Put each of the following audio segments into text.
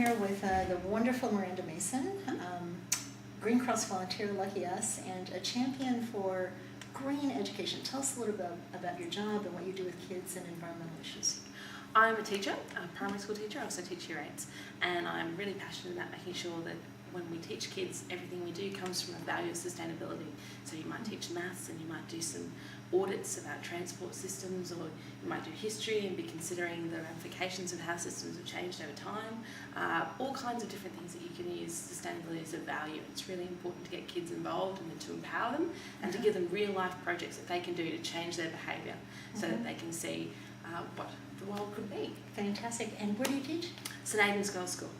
here with the wonderful Miranda Mason, Green Cross volunteer, lucky us, and a champion for green education. Tell us a little bit about your job and what you do with kids and environmental issues. I'm a teacher, a primary school teacher. I also teach year 8s, and I'm really passionate about making sure that when we teach kids, everything we do comes from a value of sustainability. So you might teach maths and you might do some audits about transport systems, or you might do history and be considering the ramifications of how systems have changed over time. All kinds of different things that you can use sustainability as a value. It's really important to get kids involved and to empower them and to give them real life projects that they can do to change their behaviour so that they can see what the world could be. Fantastic. And where do you teach? St Aidan's Girls' School.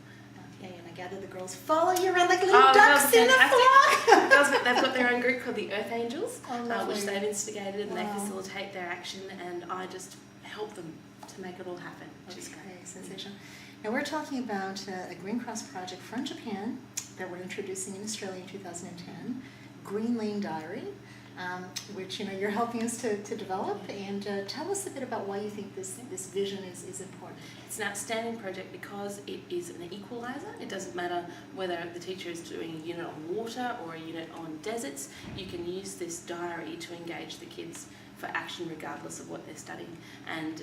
Okay, and I gather the girls follow you around like little ducks in the flock. They've got their own group called the Earth Angels, which they've instigated, and they facilitate their action, and I just help them to make it all happen, which is great. Sensational. Now we're talking about a Green Cross project from Japan that we're introducing in Australia in 2010, Green Lane Diary, which you're helping us to develop, and tell us a bit about why you think this vision is important. It's an outstanding project because it is an equaliser. It doesn't matter whether the teacher is doing a unit on water or a unit on deserts. You can use this diary to engage the kids for action regardless of what they're studying. And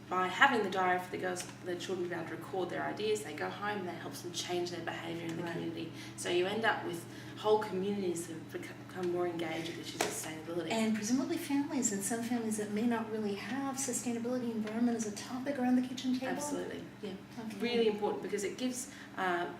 by having the diary for the children to be able to record their ideas, they go home and that helps them change their behaviour in the community. So you end up with whole communities that have become more engaged with issues of sustainability. And presumably families, and some families that may not really have sustainability environment as a topic around the kitchen table. Absolutely, yeah. Okay. Really important because it gives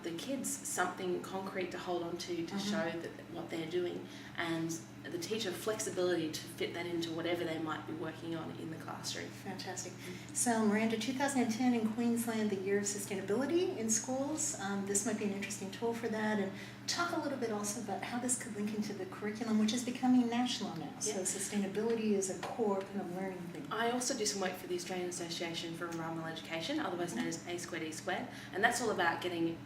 the kids something concrete to hold on to show that what they're doing, and the teacher flexibility to fit that into whatever they might be working on in the classroom. Fantastic. So Miranda, 2010 in Queensland, the year of sustainability in schools. This might be an interesting tool for that, and talk a little bit also about how this could link into the curriculum, which is becoming national now. So sustainability is a core kind of learning thing. I also do some work for the Australian Association for Environmental Education, otherwise known as A²E², and that's all about getting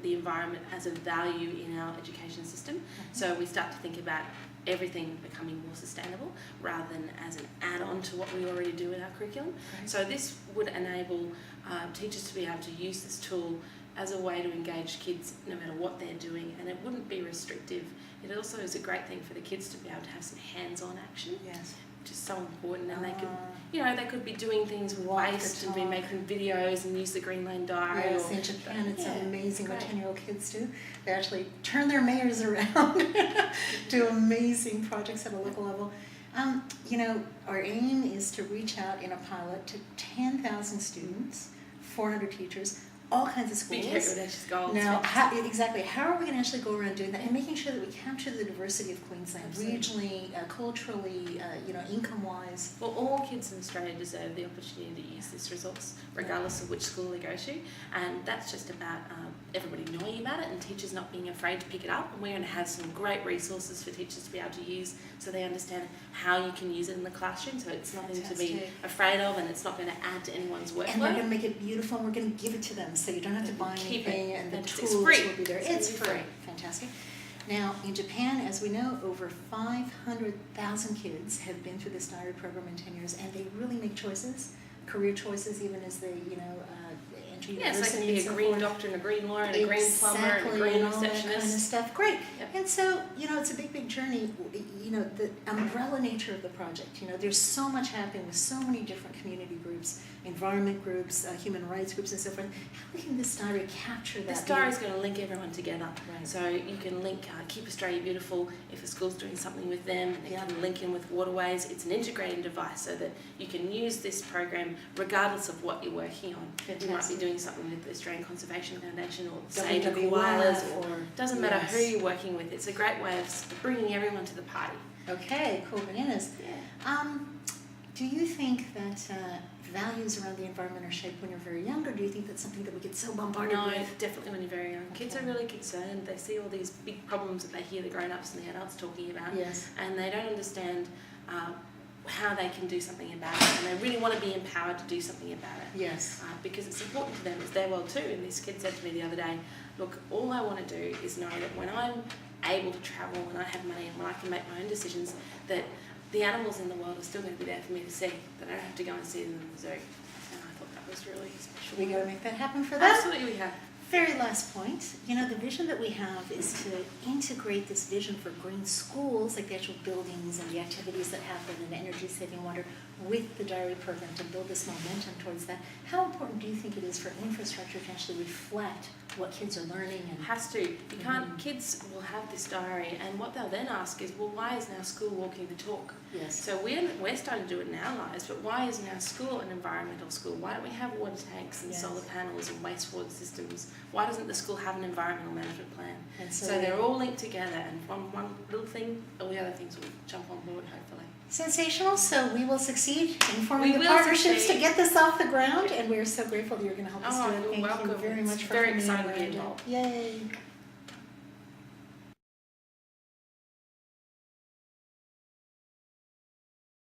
the environment as a value in our education system. So we start to think about everything becoming more sustainable rather than as an add-on to what we already do in our curriculum. So this would enable teachers to be able to use this tool as a way to engage kids no matter what they're doing, and it wouldn't be restrictive. It also is a great thing for the kids to be able to have some hands-on action, which is so important, and they could, they could be doing things with waste and be making videos and use the Green Lane Diary. Yes, in Japan it's amazing what 10-year-old kids do. They actually turn their mayors around, do amazing projects at a local level. Our aim is to reach out in a pilot to 10,000 students, 400 teachers, all kinds of schools. Now, how are we going to actually go around doing that and making sure that we capture the diversity of Queensland, regionally, culturally, income-wise? Well, all kids in Australia deserve the opportunity to use this resource, regardless of which school they go to, and that's just about everybody knowing about it and teachers not being afraid to pick it up. And we're going to have some great resources for teachers to be able to use so they understand how you can use it in the classroom, so it's nothing to be afraid of and it's not going to add to anyone's workload. And we're going to make it beautiful and we're going to give it to them so you don't have to buy anything, and the tools will be there. It's free. Fantastic. Now, in Japan, as we know, over 500,000 kids have been through this diary program in 10 years, and they really make choices, career choices, even as they, enter university. Yes, they can be a green doctor and a green lawyer and a green plumber and a green receptionist. That kind of stuff. Great. Yep. And so, it's a big, big journey. The umbrella nature of the project. There's so much happening with so many different community groups, environment groups, human rights groups, and so forth. How can this diary capture that? This diary is going to link everyone together. Right. So you can link Keep Australia Beautiful if a school's doing something with them. And you can link in with waterways. It's an integrating device so that you can use this program regardless of what you're working on. You might be doing something with the Australian Conservation Foundation or Saving Koalas, or doesn't matter who you're working with. It's a great way of bringing everyone to the party. Okay, cool bananas. Yeah. Do you think that values around the environment are shaped when you're very young, or do you think that's something that we get so bombarded with? No, definitely when you're very young. Kids are really concerned. They see all these big problems that they hear the grown-ups and the adults talking about, and they don't understand how they can do something about it, and they really want to be empowered to do something about it. Yes. Because it's important to them as their world too. And this kid said to me the other day, look, all I want to do is know that when I'm able to travel, when I have money, and when I can make my own decisions, that the animals in the world are still going to be there for me to see, that I don't have to go and see them in the zoo. And I thought that was really special. We got to make that happen for them. Absolutely we have. Very last point, the vision that we have is to integrate this vision for green schools, like the actual buildings and the activities that happen and energy saving water, with the diary program to build this momentum towards that. How important do you think it is for infrastructure to actually reflect what kids are learning? It has to. You can't. Kids will have this diary, and what they'll then ask is, well, why is now school walking the talk? Yes. So we're starting to do it in our lives, but why is now school an environmental school? Why don't we have water tanks and Yes. solar panels and wastewater systems? Why doesn't the school have an environmental management plan? And So they're all linked together, and one little thing, all the other things will jump on board, hopefully. Sensational. So we will succeed in forming We the will partnerships succeed. to get this off the ground, and we're so grateful that you're going to help us Oh, do it. you're Thank welcome. you very It's much for very coming in, exciting to be Miranda. involved. Yay.